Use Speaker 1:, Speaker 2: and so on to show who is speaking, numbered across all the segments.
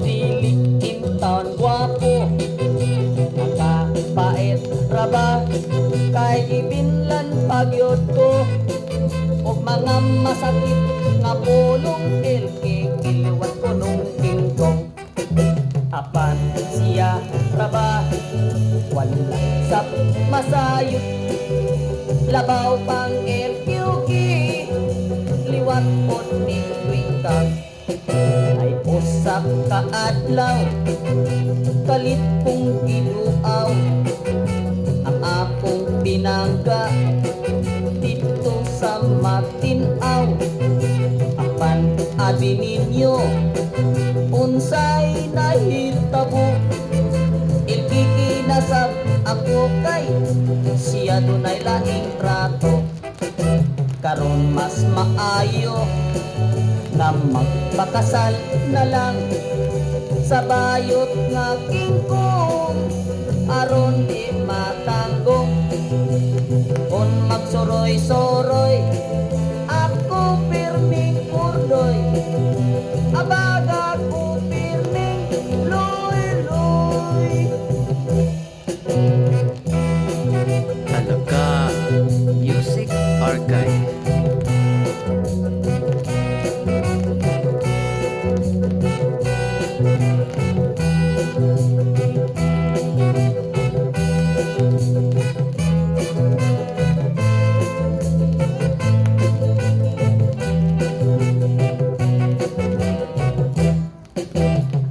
Speaker 1: dili in town guwapo, nakapait raba kay ibinlan pagyod ko, og mga masakit nga pulong tilking iliwat ko nung tingkong. Apan siya raba wala sa masayot, labaw pang LQG liwat po ni Twintag. Ay usak ka adlaw kalit kong giluaw ang akong pinangga dito sa Matinaw. Apan abi ninyo unsay nahitabo, ilkikinasab ako kay siya dunay laing trato. Karon mas maayo na magpakasal na lang sa bayot nga kingkong, aron di matanggong. Kung magsuroy-suroy ako pirming kurdoy, abaga ko pirming loy-loy.
Speaker 2: Talaga Music Archive.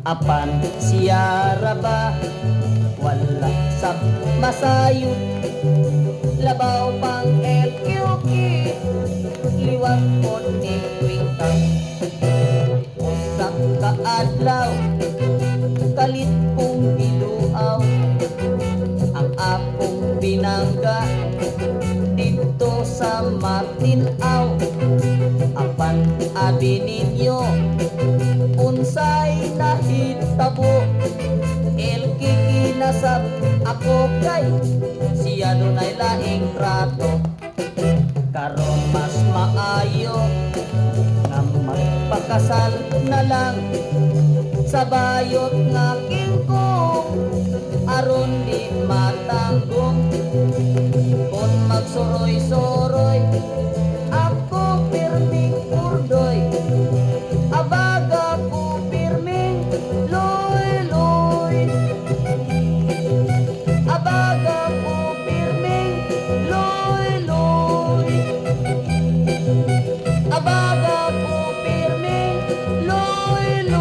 Speaker 1: Apan siya raba wala sa masayod, labaw pang LQQ liwat po ni Twintag. Usak ka adlaw kalit kong biluaw ang akong binangga dito sa Matinaw. Apan abi ninyo unsay nahitabo, ilkikinasab ako kay siya dunay laing trato. Karon mas maayo nga magpakasal na lang sa bayot nga kingkong, aron di matanggong. Kung magsuroy-suroy ako pirming kurdoy, abaga ko pirming loy-loy. Abaga ko pirming loy-loy. Abaga ko pirming loy-loy.